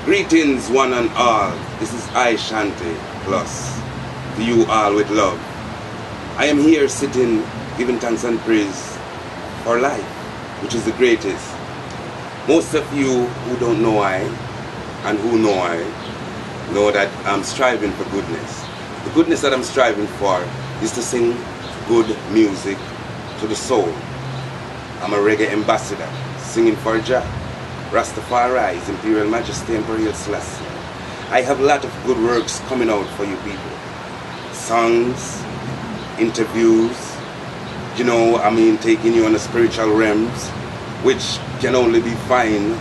Greetings one and all, this is I Shanty Plus, to you all with love. I am here sitting, giving thanks and praise for life, which is the greatest. Most of you who don't know I, and who know that I'm striving for goodness. The goodness that I'm striving for is to sing good music to the soul. I'm a reggae ambassador, singing for Jah, Rastafari, His Imperial Majesty, Emperor Haile Selassie. I have a lot of good works coming out for you people. Songs, interviews, taking you on the spiritual realms, which can only be found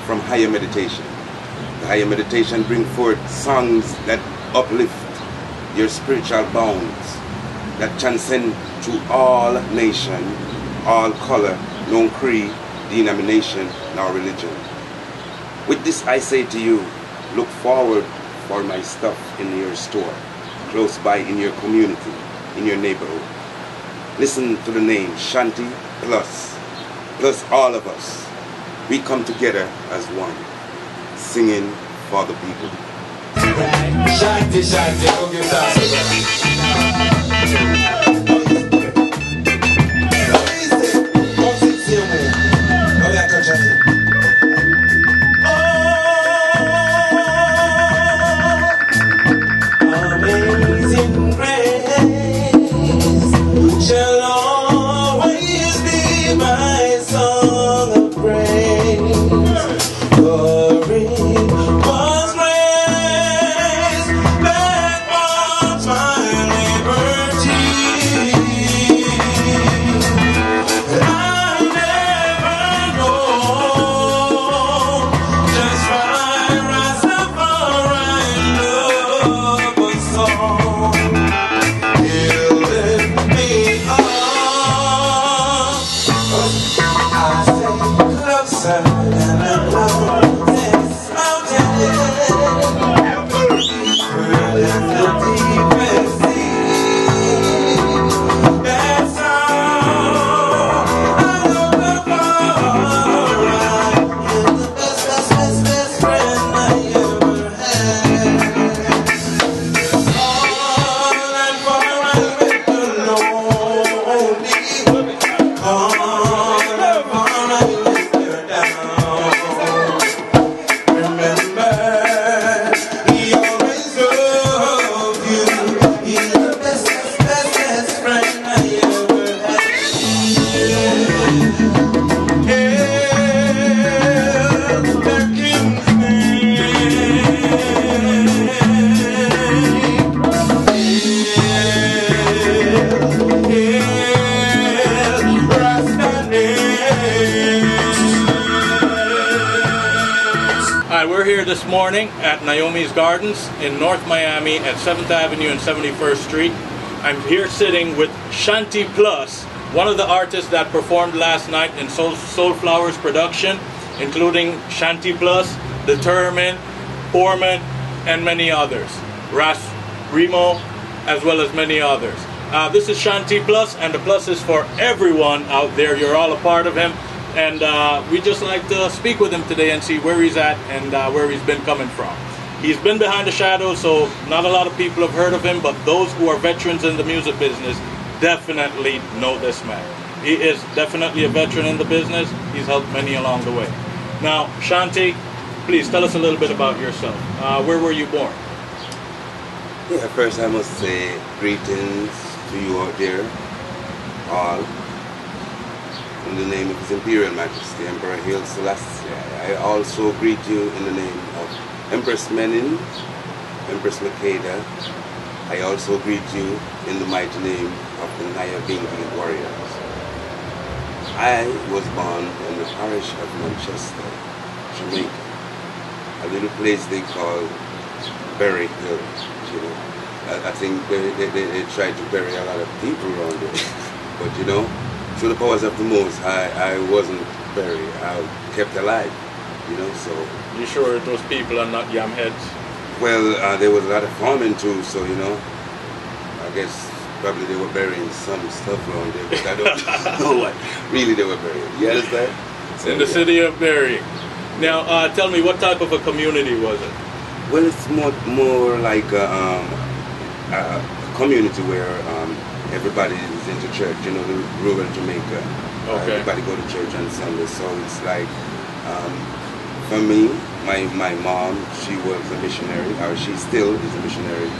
from higher meditation. The higher meditation bring forth songs that uplift your spiritual bounds, that transcend to all nation, all color, no creed, denomination, nor religion. With this I say to you, look forward for my stuff in your store, close by in your community, in your neighborhood. Listen to the name Shanty Plus all of us. We come together as one, singing for the people. Shanty, Shanty, go give Amazing grace shall always be my song of praise. Glory was grace that bought my liberty. I never know just why Rastafari love was so. He'll lift me up. I say closer than a closest mountain, further than the deepest sea. That's all I look for. You're the best friend I ever had. All and far I went lonely. All and far I went down. Remember, he always loved you. He's the best friend I ever had. Hail the King's name. Hail Rasta name. Hi, we're here this morning at Naomi's Gardens in North Miami at 7th Avenue and 71st Street. I'm here sitting with Shanty Plus, one of the artists that performed last night in Soulflower's production, including Shanty Plus, Determined, Foreman, and many others. Ras Remo, as well as many others. This is Shanty Plus, and the plus is for everyone out there. You're all a part of him. And we just like to speak with him today and see where he's at and where he's been coming from. He's been behind the shadows, so not a lot of people have heard of him, but those who are veterans in the music business definitely know this man. He is definitely a veteran in the business. He's helped many along the way. Now, Shanty, please tell us a little bit about yourself. Where were you born? Yeah, first I must say greetings to you out there, all. In the name of His Imperial Majesty, Emperor Haile Selassie. I also greet you in the name of Empress Menin, Empress Makeda. I also greet you in the mighty name of the Nyabingi warriors. I was born in the parish of Manchester, Jamaica, a little place they call Berry Hill. I think they tried to bury a lot of people around there, but through the powers of the Most High, I wasn't buried. I kept alive, so. You sure those people are not yam heads? Well, there was a lot of farming too, so I guess probably they were burying some stuff around there, but I don't know what really they were burying. You understand? So, in the city of burying. Now, tell me, what type of a community was it? Well, it's more like a community where everybody is into church. You know, the rural Jamaica. Okay. Everybody go to church on Sunday, so it's like for me, my mom, she was a missionary, or she still is a missionary.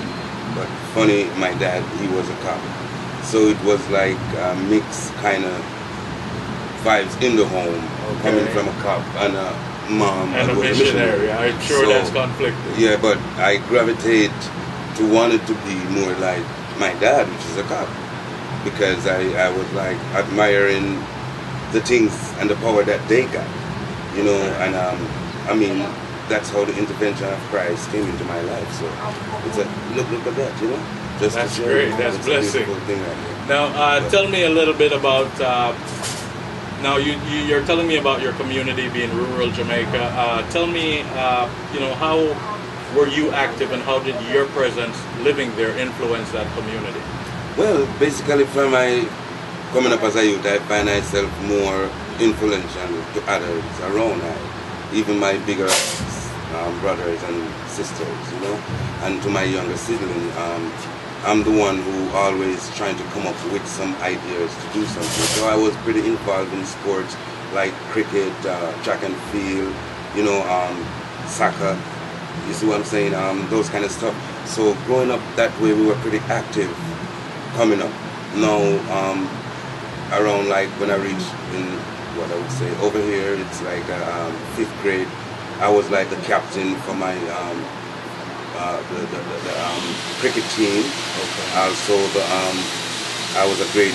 But funny, my dad, he was a cop, so it was like a mixed kind of vibes in the home, coming from a cop and a mom And a was missionary. I'm sure So, that's conflicted. Yeah, but I gravitate to wanted to be more like my dad, which is a cop, because I was like admiring the things and the power that they got, you know, and I mean, that's how the intervention of Christ came into my life. So it's a look at that, you know. Just That's to show great. you, That's it's blessing. a beautiful thing right here. Now, tell me a little bit about. Now you're telling me about your community being rural Jamaica. Tell me, you know, how were you active and how did your presence living there influence that community? Well, basically from my coming up as a youth, I find myself more influential to others around me, even my bigger brothers and sisters, you know, and to my younger sibling. I'm the one who always trying to come up with some ideas to do something. So I was pretty involved in sports like cricket, track and field, you know, soccer. You see what I'm saying? Those kind of stuff. So growing up that way, we were pretty active coming up. Now, around like when I reached in what I would say over here, it's like 5th grade. I was like the captain for my the cricket team. Okay. Also, I was a great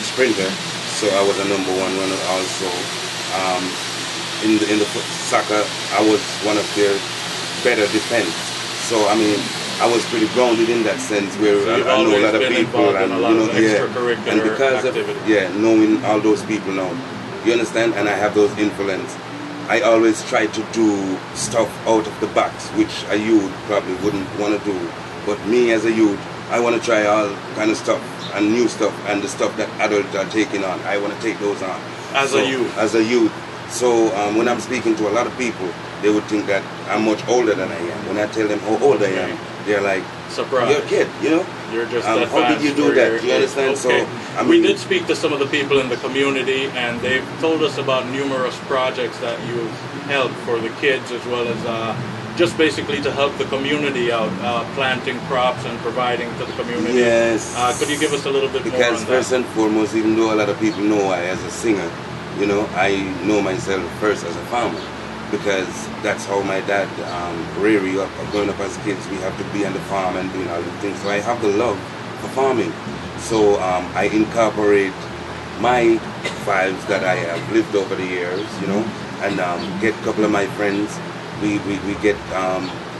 sprinter, so I was a #1 runner. Also, in the soccer, I was one of their better defense. So I mean, I was pretty grounded in that sense, where So you've I know a always lot of been people, involved in and a lot you know, of extracurricular and because activity. of knowing all those people now, you understand, and I have those influence. I always try to do stuff out of the box, which a youth probably wouldn't want to do. But me as a youth, I want to try all kind of stuff and new stuff, and the stuff that adults are taking on. I want to take those on. As a youth. As a youth. So when I'm speaking to a lot of people, they would think that I'm much older than I am. When I tell them how old I am, they're like, Surprise. "You're a kid, you know." You're just how did you do that? You understand? Okay. So I we mean, did speak to some of the people in the community, and they've told us about numerous projects that you've held for the kids, as well as just basically to help the community out, planting crops and providing to the community. Yes. Could you give us a little bit more because on first that? and foremost, even though a lot of people know I as a singer, you know, I know myself first as a farmer, because that's how my dad reared me up. Growing up as kids, we have to be on the farm and doing all the things. So I have the love for farming. So I incorporate my vibes that I have lived over the years, you know, and get a couple of my friends. We get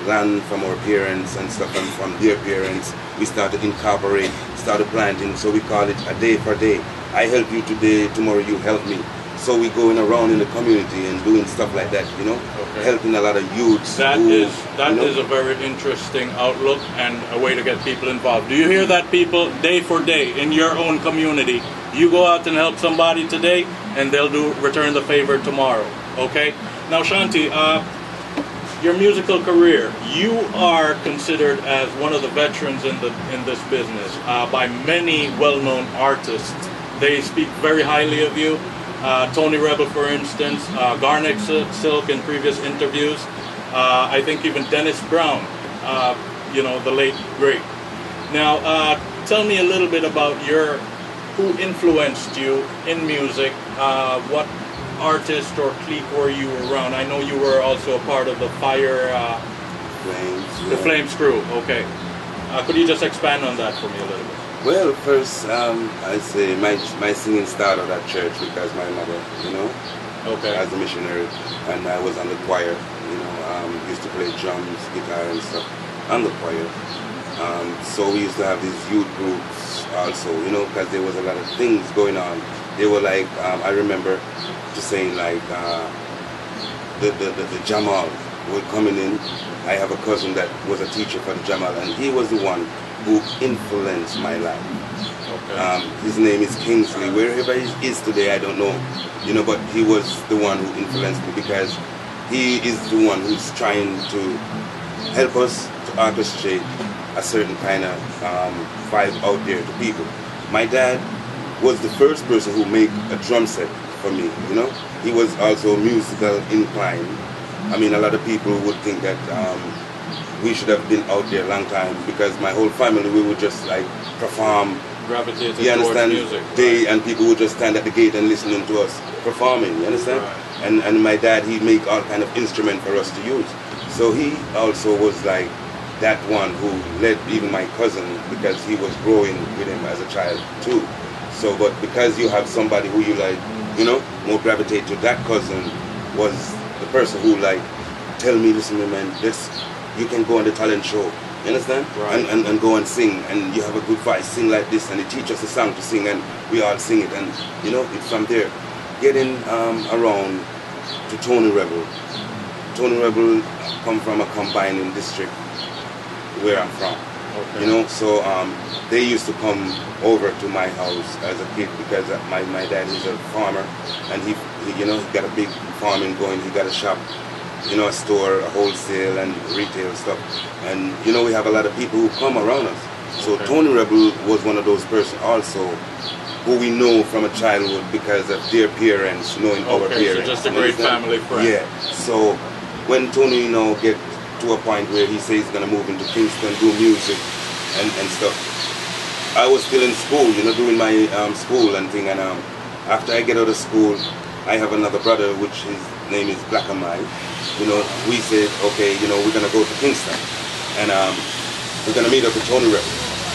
land from our parents and stuff, and from their parents. We start to incorporate, started planting. So we call it a day for day. I help you today, tomorrow you help me. So we going around in the community and doing stuff like that, you know, helping a lot of youths. That who, is you know, a very interesting outlook and a way to get people involved. Do you hear that, people? Day for day in your own community, you go out and help somebody today, and they'll return the favor tomorrow. Okay. Now, Shanty, your musical career, you are considered as one of the veterans in this business by many well-known artists. They speak very highly of you. Tony Rebel, for instance, Garnet Silk in previous interviews. I think even Dennis Brown, you know, the late great. Now, tell me a little bit about who influenced you in music. What artist or clique were you around? I know you were also a part of the Flames, the Flames crew. Okay. Could you just expand on that for me a little bit? Well, first, I say my singing started at church because my mother, you know, as a missionary, and I was on the choir, you know, used to play drums, guitar and stuff on the choir. So we used to have these youth groups also, you know, because there was a lot of things going on. They were like, I remember just saying like, the Jamal were coming in. I have a cousin that was a teacher for the Jamal, and he was the one who influenced my life. Okay. His name is Kingsley. Wherever he is today, I don't know, you know, but he was the one who influenced me, because he is the one who's trying to help us to orchestrate a certain kind of vibe out there to people. My dad was the first person who made a drum set for me, you know. He was also musical inclined. I mean, a lot of people would think that we should have been out there a long time, because my whole family, we would just like perform. Gravitated You understand? towards music. They and people would just stand at the gate and listening to us performing. You understand? Right. And my dad, he'd make all kind of instrument for us to use. So he also was like that one who led even my cousin, because he was growing with him as a child too. So, but because you have somebody who you like, you know, more gravitate to, that cousin was the person who like tell me, listen, man, you can go on the talent show. You understand? Right. And go and sing, and you have a good voice, sing like this, and they teach us a song to sing, and we all sing it, and you know, it's from there. Getting around to Tony Rebel. Tony Rebel come from a combining district where I'm from. Okay. You know, so they used to come over to my house as a kid, because my dad is a farmer, and he you know, he got a big farming going. He got a shop, you know, a store, a wholesale and retail stuff. And you know, we have a lot of people who come around us. So Okay. Tony Rebel was one of those persons also who we know from a childhood because of their parents knowing our Okay, so parents. just a You great understand? family friend. Yeah. So when Tony, you know, get to a point where he says he's gonna move into Kingston, do music and stuff, I was still in school, you know, doing my school and thing. And after I get out of school, I have another brother, which his name is Black and Mine. You know, we said, okay, you know, we're gonna go to Kingston, and we're gonna meet up with Tony Rebel.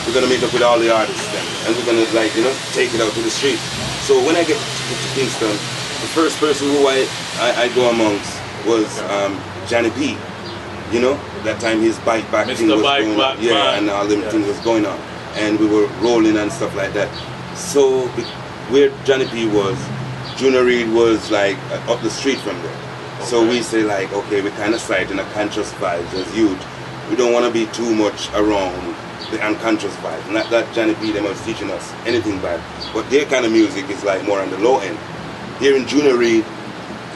We're gonna meet up with all the artists then, and we're gonna, like, you know, take it out to the street. So when I get to Kingston, the first person who I go amongst was Johnny P. You know, that time his bike back Mr. thing was Bike going Back on. Yeah, Man. and all them Yeah. things was going on, and we were rolling and stuff like that. So where Johnny P was, Junior Reid was like up the street from there. So Okay. we say like, okay, we kind of sight in a conscious vibe as youth. We don't want to be too much around the unconscious vibe. Not that Johnny P them was teaching us anything bad, but their kind of music is like more on the low end. Here in Junior Reid,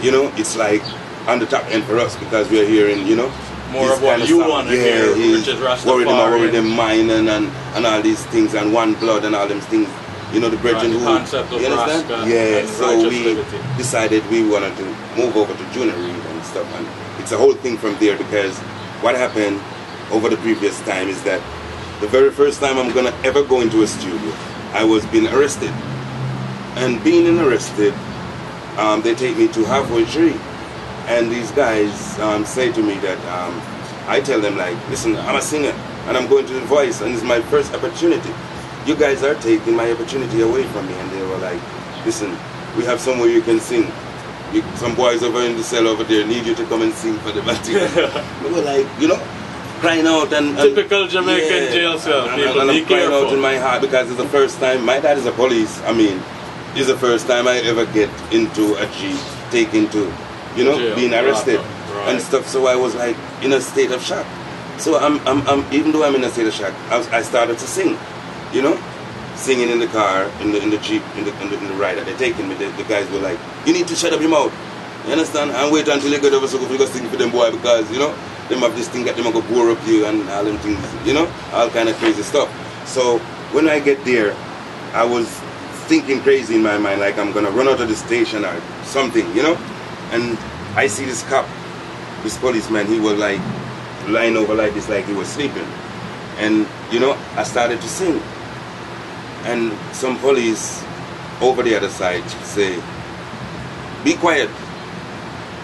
you know, it's like on the top end for us, because we're hearing, you know, More his of what kind you sound. want to hear, he's which is worried about Rastafari. worried them mind and all these things, and one blood and all them things. You know, the brethren the who, concept of you understand? Rasta Yeah, and so righteous we liberty. decided we wanted to move over to Junior Reid and stuff, and it's a whole thing from there, because what happened over the previous time is that the very first time I'm gonna ever go into a studio, I was being arrested, and being arrested, they take me to Halfway Tree, and these guys say to me that I tell them like, listen, I'm a singer and I'm going to The Voice, and it's my first opportunity. You guys are taking my opportunity away from me. And they were like, listen, we have somewhere you can sing. Some boys over in the cell over there need you to come and sing for them. We were like, you know, crying out and Typical Jamaican jail cell, people, and be I'm crying out careful. in my heart, because it's the first time. My dad is a police. I mean, it's the first time I ever get into a Jeep, taken to, you know, Jail, being arrested right. and stuff. So I was like in a state of shock. So I'm even though I'm in a state of shock, I started to sing, you know, singing in the car, in the Jeep, in the ride that they're taking me. The guys were like, you need to shut up your mouth. You understand? And wait until you get over so you go sing for them boy, because you know them have this thing that them go bore up you and all them things, you know, all kind of crazy stuff. So when I get there, I was thinking crazy in my mind, like I'm gonna run out of the station or something, you know. And I see this cop, this policeman. He was like lying over like this, like he was sleeping. And you know, I started to sing, and some police over the other side say, "Be quiet."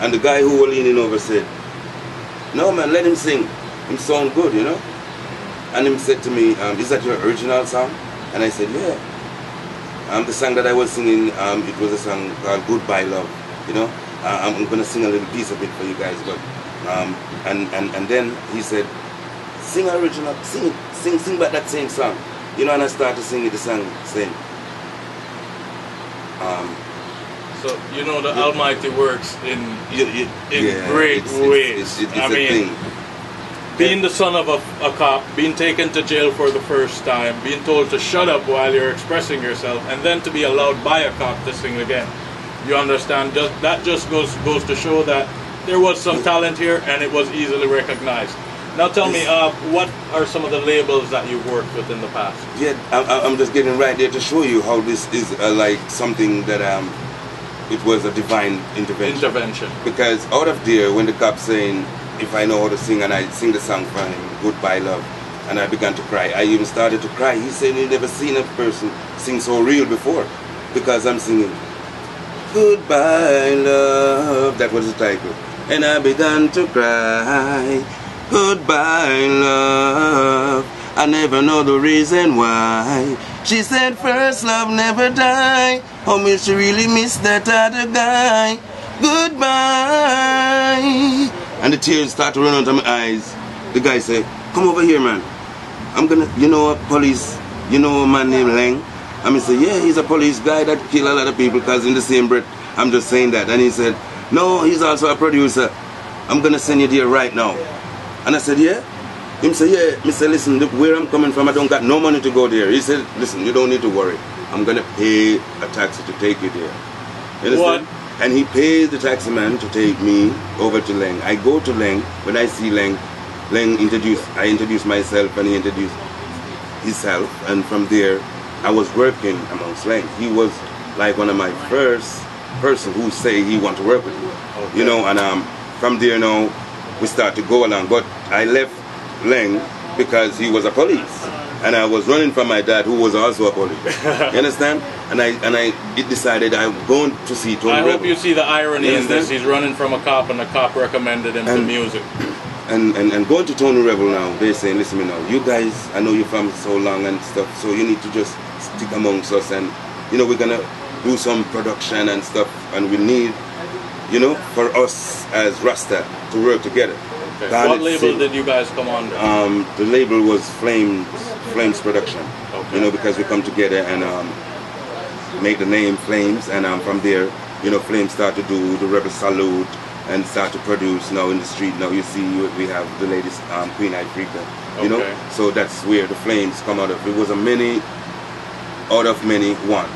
And the guy who was leaning over said, "No man, let him sing. Him sound good, you know." And him said to me, "Is that your original song?" And I said, "Yeah." The song that I was singing, it was a song called "Goodbye Love." You know, I'm gonna sing a little piece of it for you guys, but and then he said, "Sing original, sing it, sing back that same song." You know, and I started to sing it, the song same. So you know the Almighty works in Yeah, great ways. It's I a mean, thing. being the son of a cop, being taken to jail for the first time, being told to shut up while you're expressing yourself, and then to be allowed by a cop to sing again. You understand? That just goes to show that there was some talent here, and it was easily recognized. Now tell me, what are some of the labels that you've worked with in the past? Yeah, I'm just getting right there to show you how this is like something that it was a divine intervention. Because out of there, when the cop saying, if I know how to sing, and I sing the song for him, Goodbye Love, and I began to cry. I even started to cry. He said he never seen a person sing so real before, because I'm singing Goodbye Love. That was the title. And I began to cry. Goodbye love. I never know the reason why. She said first love never die. How much she really miss that other guy. Goodbye. And the tears start to run out of my eyes. The guy said, come over here, man. I'm gonna, you know, police, you know a man named Lang? I mean, say, yeah, he's a police guy that kill a lot of people, because in the same breath, I'm just saying that. And he said, no, he's also a producer. I'm gonna send you there right now. And I said, yeah? Him said, yeah. Me said, listen, look, where I'm coming from, I don't got no money to go there. He said, listen, you don't need to worry. I'm going to pay a taxi to take you there. You understand? What? And he pays the taxi man to take me over to Leng. I go to Leng. When I see Leng, I introduce myself, and he introduced himself. And from there, I was working amongst Leng. He was like one of my first person who say he want to work with me. Okay. You know, and from there now, we start to go along, but I left Leng because he was a police, and I was running from my dad, who was also a police. You understand? And I decided I'm going to see Tony Rebel. I hope you see the irony in this. He's running from a cop, and the cop recommended him to music. And going to Tony Rebel now, they're saying, listen me now, you guys, I know you're from so long and stuff, so you need to just stick amongst us, and you know, we're gonna do some production and stuff, and we need, you know, for us as Rasta to work together. Okay. What label did you guys come on? The label was Flames Production. Okay. You know, because we come together and make the name Flames, and from there, you know, Flames start to do the Rebel Salute and start to produce now in the street. Now you see we have the latest Queen Africa. You know, so that's where the Flames come out of. It was a many out of many one.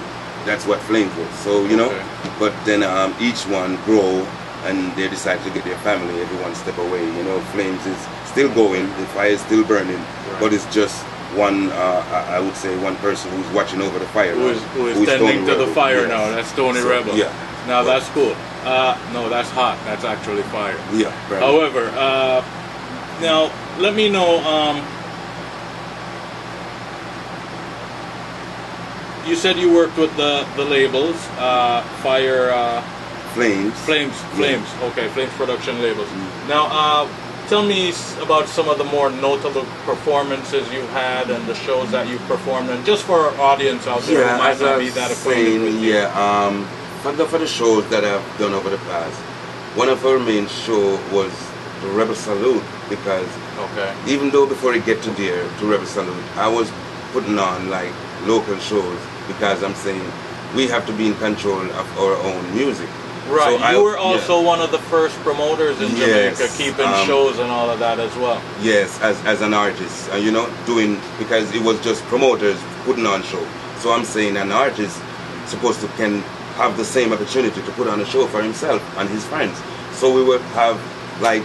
That's what Flames was. So, you know, but then each one grow, and they decide to get their family, everyone step away. You know, Flames is still going, the fire is still burning, but it's just one, I would say, one person who's watching over the fire. Who is tending to the fire now. That's Tony Rebel. Yeah. Now that's cool. No, that's hot. That's actually fire. Yeah. However, now let me know. You said you worked with the labels, Flames. Okay, Flames production labels. Now, tell me about some of the more notable performances you've had and the shows that you've performed, and just for our audience out there who might not be that acquainted with you. Yeah, for the shows that I've done over the past, one of our main show was the Rebel Salute, because even though before I get to there, to Rebel Salute, I was putting on like local shows, because I'm saying we have to be in control of our own music. Right, so you were also one of the first promoters in Jamaica, keeping shows and all of that as well. Yes, as an artist, you know, doing, because it was just promoters putting on shows. So I'm saying an artist supposed to can have the same opportunity to put on a show for himself and his friends. So we would have like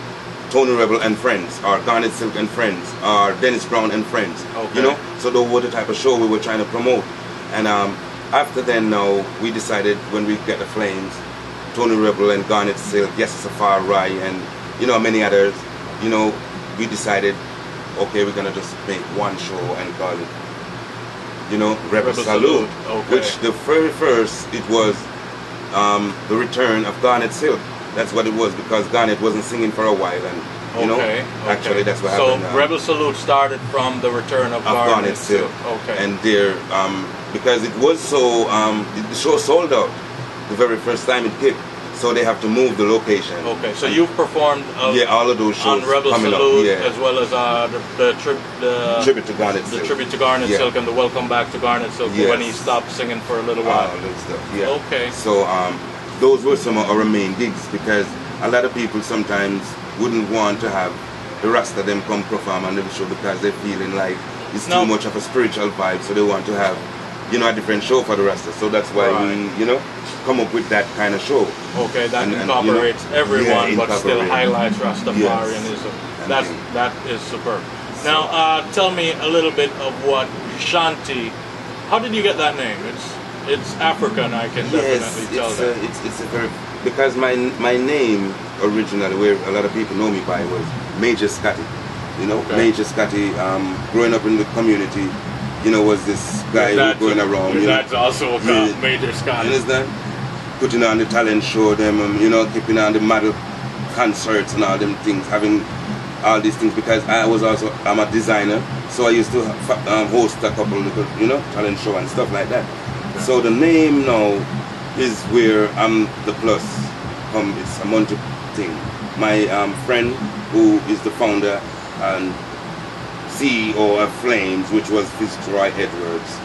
Tony Rebel and Friends, or Garnet Silk and Friends, or Dennis Brown and Friends. You know, so those were the type of show we were trying to promote. And after then, now we decided when we get the Flames, Tony Rebel and Garnet Silk, Yes Safari, and you know, many others, you know, we decided, okay, we're gonna just make one show and call it, you know, Rebel Salute. Which the very first, it was the return of Garnet Silk. That's what it was, because Garnet wasn't singing for a while, and you know, actually that's what happened. So Rebel Salute started from the return of Garnet Silk. And there, because it was so, the show sold out the very first time it kicked, so they have to move the location. So you've performed all of those shows on Rebel Salute, as well as the tribute to Garnet Silk. The tribute to Garnet Silk and the Welcome Back to Garnet Silk when he stopped singing for a little while. So those were some of our main gigs, because a lot of people sometimes wouldn't want to have the Rasta them come perform on the show, because they're feeling like it's too much of a spiritual vibe, so they want to have a different show for the Rasta. So that's why we, come up with that kind of show. Okay, that And, incorporates everyone, but still incorporate. highlights Rastafarianism. That is superb. Now, tell me a little bit of what Shanty. How did you get that name? It's African, I can definitely tell that. It's a very, because my name originally, where a lot of people know me by, was Major Scotty. Major Scotty. Growing up in the community, was this guy who going around. That's also a Major Scotty. You understand? Putting on the talent show, keeping on the model concerts and all them things, having all these things, because I'm a designer, so I used to host a couple little, talent show and stuff like that. Okay. So the name now is where the plus it's a monthly thing. My friend, who is the founder and CEO of Flames, which was Fitzroy Edwards,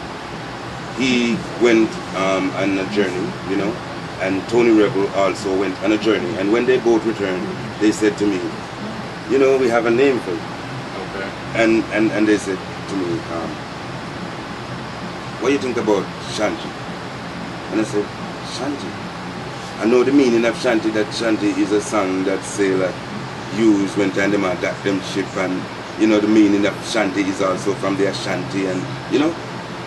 he went on a journey, and Tony Rebel also went on a journey. And when they both returned, they said to me, we have a name for you. Okay. And they said to me, what do you think about Shanty? And I said, Shanty? I know the meaning of Shanty, that Shanty is a song that sailor use when time them attack them ship, and the meaning of Shanty is also from the Ashanti, and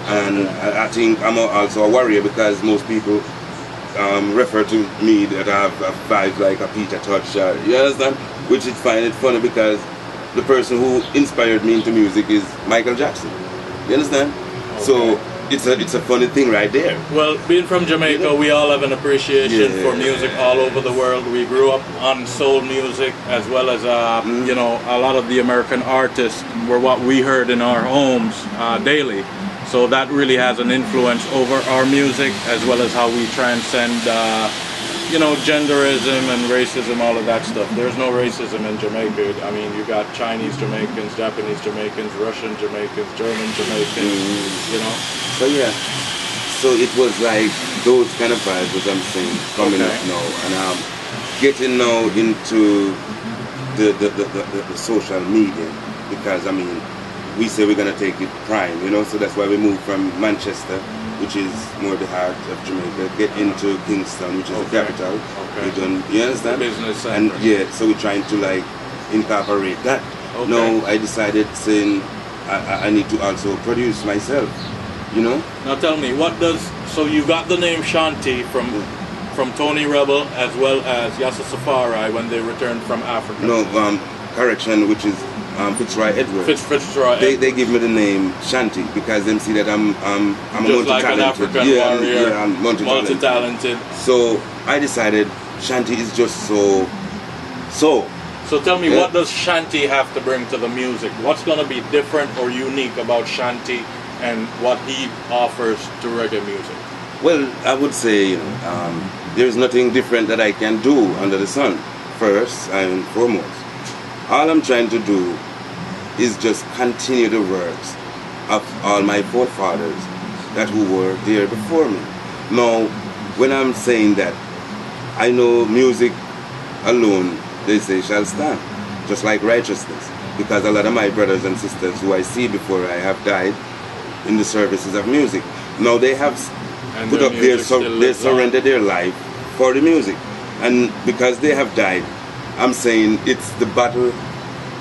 and I think I'm also a warrior, because most people refer to me that I have a vibe like a Peter Tosh, you understand? Which is fine, it's funny, because the person who inspired me into music is Michael Jackson. You understand? Okay. So it's a funny thing right there. Well, being from Jamaica, we all have an appreciation for music all over the world. We grew up on soul music, as well as a lot of the American artists were what we heard in our homes daily. So that really has an influence over our music, as well as how we transcend, genderism and racism, all of that stuff. There's no racism in Jamaica. I mean, you got Chinese Jamaicans, Japanese Jamaicans, Russian Jamaicans, German Jamaicans, So yeah, so it was like those kind of vibes, as I'm saying, coming up now, and getting now into the social media, because we say we're gonna take it prime, so that's why we moved from Manchester, which is more the heart of Jamaica, get into Kingston, which is the capital. Okay. You understand? The business center. And so we're trying to incorporate that. Okay. Now I decided, saying I need to also produce myself. Now tell me, so you got the name Shanty from Tony Rebel, as well as Yassa Safari when they returned from Africa? No, correction, which is Fitzroy Edwards. Fitzroy Edwards. They give me the name Shanty because them see that I'm just like an African warrior, I'm multi-talented. So I decided Shanty is just so. So tell me, what does Shanty have to bring to the music? What's going to be different or unique about Shanty and what he offers to reggae music? Well, I would say there's nothing different that I can do under the sun, first and foremost. All I'm trying to do is just continue the works of all my forefathers that who were there before me. Now, when I'm saying that, I know music alone, they say, shall stand, just like righteousness, because a lot of my brothers and sisters who I see before I have died in the services of music, now they have put up they surrendered their life for the music, and because they have died, I'm saying it's the battle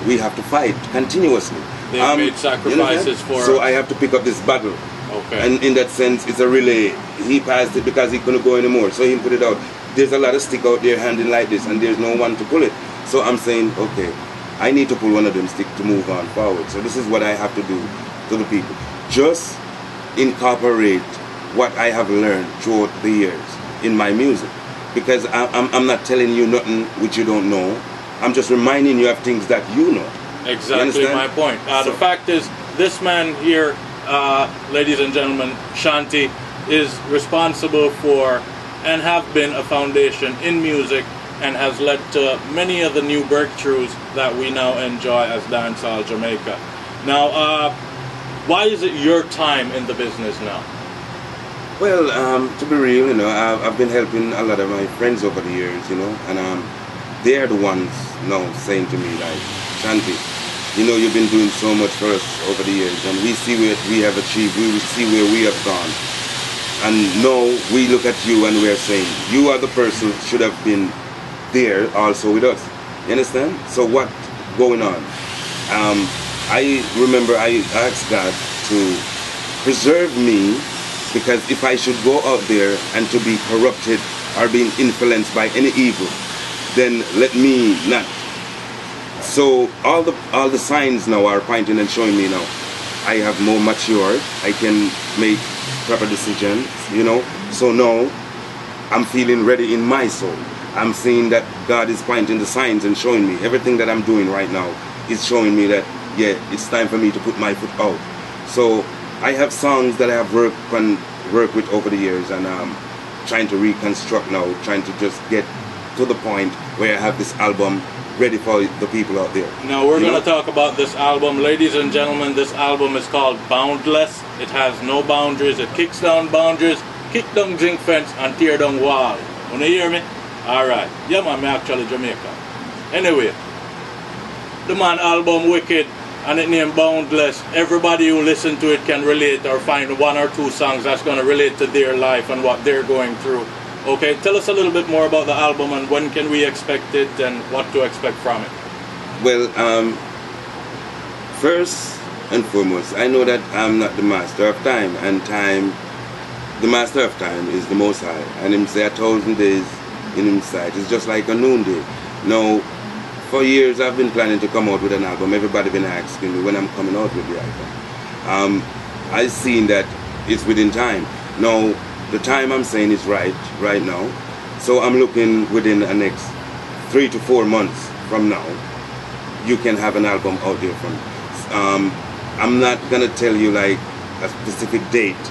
we have to fight continuously. They have made sacrifices for so I have to pick up this battle. Okay. And in that sense, it's a relay. He passed it because he couldn't go anymore, so he put it out. There's a lot of stick out there handing like this, and there's no one to pull it. So I'm saying, okay, I need to pull one of them stick to move on forward. So this is what I have to do to the people. Just incorporate what I have learned throughout the years in my music. Because I'm not telling you nothing which you don't know. I'm just reminding you of things that you know. Exactly my point. The fact is, this man here, ladies and gentlemen, Shanty, is responsible for and have been a foundation in music and has led to many of the new breakthroughs that we now enjoy as dancehall Jamaica. Now, why is it your time in the business now? Well, to be real, I've been helping a lot of my friends over the years, and they're the ones now saying to me, like, Shanty, You know, you've been doing so much for us over the years, and we see what we have achieved. We see where we have gone. And now we look at you and we are saying, you are the person who should have been there also with us. You understand? So what going on? I remember I asked God to preserve me, because if I should go out there and to be corrupted or being influenced by any evil, then let me not. So all the signs now are pointing and showing me now I have more matured. I can make proper decisions, you know. So now I'm feeling ready in my soul. I'm seeing that God is pointing the signs and showing me everything that I'm doing right now is showing me that, yeah, it's time for me to put my foot out. So I have songs that I have worked with over the years, and trying to reconstruct now, trying to just get to the point where I have this album ready for the people out there. Now we're going to talk about this album. Ladies and gentlemen, this album is called Boundless. It has no boundaries. It kicks down boundaries, kick down zinc fence, and tear down wall. Wanna hear me? Alright. Yeah man, I'm actually Jamaica. Anyway, the man album wicked, and it named Boundless. Everybody who listen to it can relate or find one or two songs that's going to relate to their life and what they're going through. Okay, tell us a little bit more about the album and when can we expect it and what to expect from it. Well, first and foremost, I know that I'm not the master of time, and time, the master of time is the Most High, and him say 1,000 days in his sight. It's just like a noonday. Now, for years I've been planning to come out with an album. Everybody been asking me when I'm coming out with the album. I've seen that it's within time. Now, the time I'm saying is right now. So I'm looking within the next 3 to 4 months from now, you can have an album out there from me. I'm not gonna tell you like a specific date,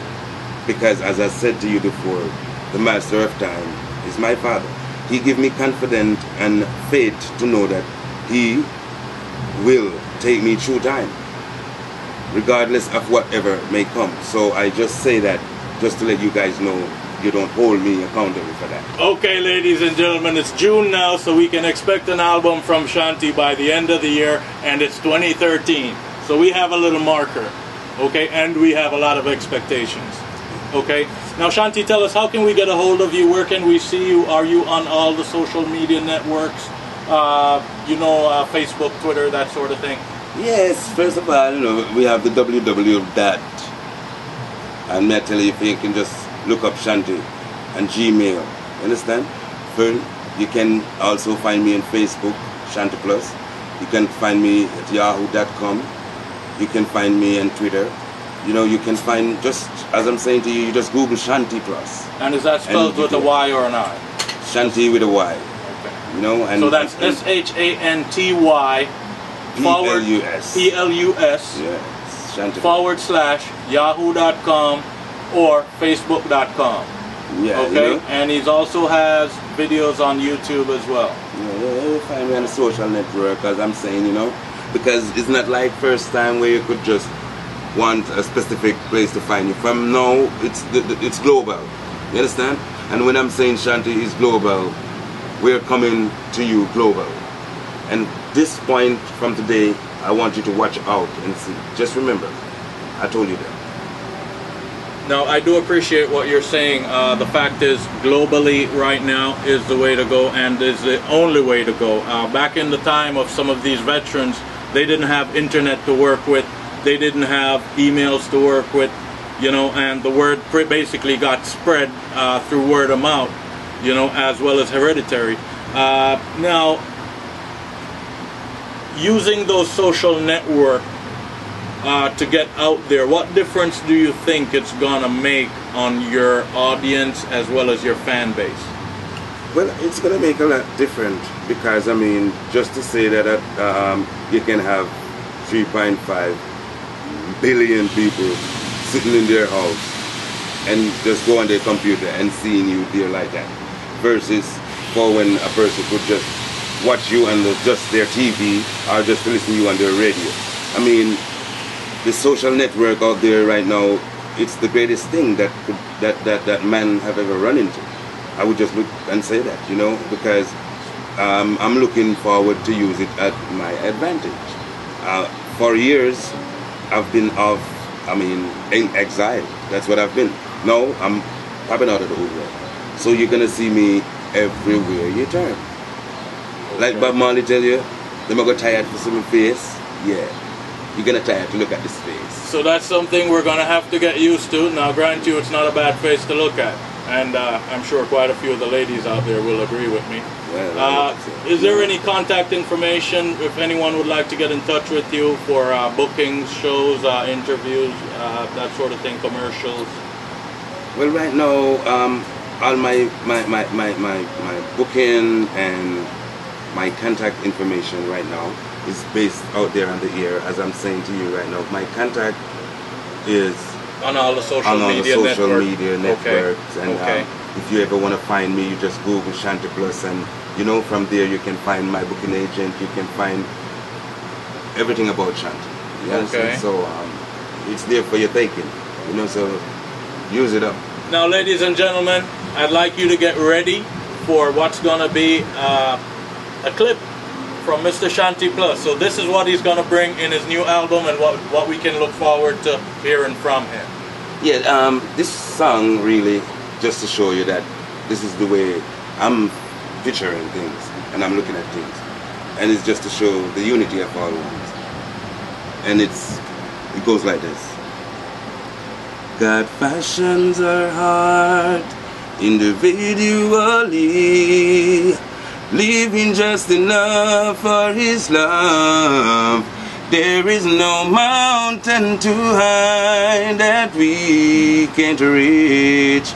because as I said to you before, the master of time is my father. He give me confidence and faith to know that he will take me through time, regardless of whatever may come. So I just say that just to let you guys know, you don't hold me accountable for that. Okay, ladies and gentlemen, it's June now, so we can expect an album from Shanty by the end of the year, and it's 2013. So we have a little marker, okay, and we have a lot of expectations. Okay, now Shanty, tell us, how can we get a hold of you? Where can we see you? Are you on all the social media networks? Facebook, Twitter, that sort of thing? Yes, first of all, we have the www. And may I tell you, if you can just look up Shanty and Gmail, understand? First, you can also find me on Facebook, Shanty Plus. You can find me at yahoo.com. You can find me on Twitter. You can find, just as I'm saying to you, you just Google Shanty Plus. And is that spelled with a Y or an I? Shanty with a Y. Okay. And so that's SHANTY PLUS. Yes, Shanty. / yahoo.com or facebook.com. Yeah. Okay. And he also has videos on YouTube as well. Yeah, you find me on a social network, as I'm saying, because it's not like first time where you could just want a specific place to find you. From now, it's global. You understand? And when I'm saying Shanty is global, we're coming to you global. And this point from today, I want you to watch out and see. Just remember, I told you that. Now, I do appreciate what you're saying. The fact is, globally right now is the way to go, and is the only way to go. Back in the time of some of these veterans, they didn't have internet to work with. They didn't have emails to work with, and the word basically got spread through word of mouth, as well as hereditary. Now, using those social networks to get out there, what difference do you think it's gonna make on your audience as well as your fan base? Well, it's gonna make a lot different, because just to say that you can have 3.5 billion people sitting in their house and just go on their computer and seeing you there like that, versus for when a person could just watch you on just their TV or just listen to you on their radio. The social network out there right now, it's the greatest thing that man have ever run into. I would just look and say that, because I'm looking forward to use it at my advantage. For years, I've been in exile. That's what I've been. Now I'm popping out of the woodwork. So you're gonna see me everywhere you turn. Like Bob Marley tell you, them go tired to see my face. Yeah, you're gonna tired to look at this face. So that's something we're gonna have to get used to. Now, grant you, it's not a bad face to look at, and I'm sure quite a few of the ladies out there will agree with me. Well, is there any contact information if anyone would like to get in touch with you for bookings, shows, interviews, that sort of thing, commercials? Well, right now, all my booking and my contact information right now is based out there on the air. As I'm saying to you right now, my contact is on all the social media networks. And if you ever want to find me, you just Google Shanty Plus, and you know, from there you can find my booking agent. You can find everything about Shanty. Yes? Okay. So it's there for your taking. You know, so use it up. Now, ladies and gentlemen, I'd like you to get ready for what's gonna be a clip from Mr. Shanty Plus. So this is what he's gonna bring in his new album, and what we can look forward to hearing from him. Yeah, this song really just to show you that this is the way I'm picturing things and I'm looking at things, and it's just to show the unity of all ones. And it goes like this. God fashions our heart individually, leaving just enough for His love. There is no mountain too high that we can't reach.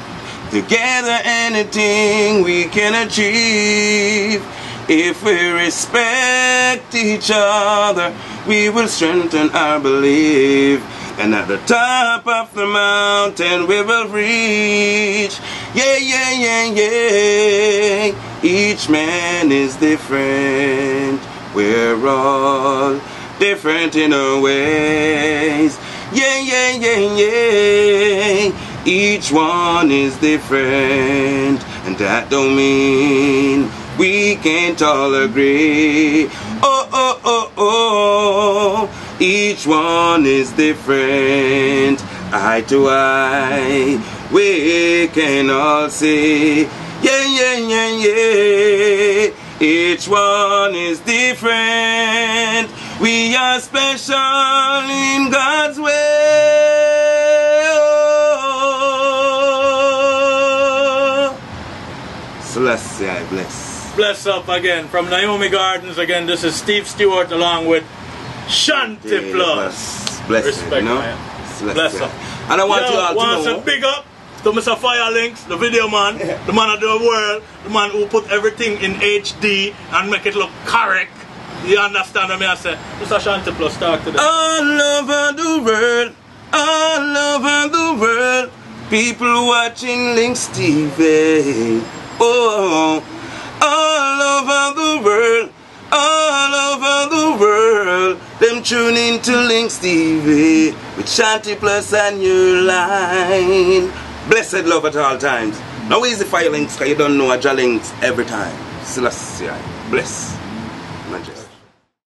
Together anything we can achieve. If we respect each other, we will strengthen our belief. And at the top of the mountain we will reach. Yeah, yeah, yeah, yeah. Each man is different. We're all different in our ways. Yeah, yeah, yeah, yeah. Each one is different. And that don't mean we can't all agree. Oh, oh, oh, oh. Each one is different. Eye to eye, we can all see. Yeah, yeah, yeah, yeah. Each one is different. We are special in God's way. Oh. Celestia, I bless. Bless up again from Naomi Gardens. Again, this is Steve Stewart along with Shanty Plus. Bless Respect, you know? man. Bless, Bless yeah. up. And I want you all to want know. to big up to Mr. Bylinx, the video man, the man of the world, the man who put everything in HD and make it look correct. You understand what I say? Mr. Shanty Plus, talk to them. All over the world, all over the world, people watching Lynx TV. Oh, all over the world, all over the world, them tune into Lynx TV with Shanty Plus and your line. Blessed love at all times. Now easy fire links, cause you don't know a Links every time. Celestia, bless.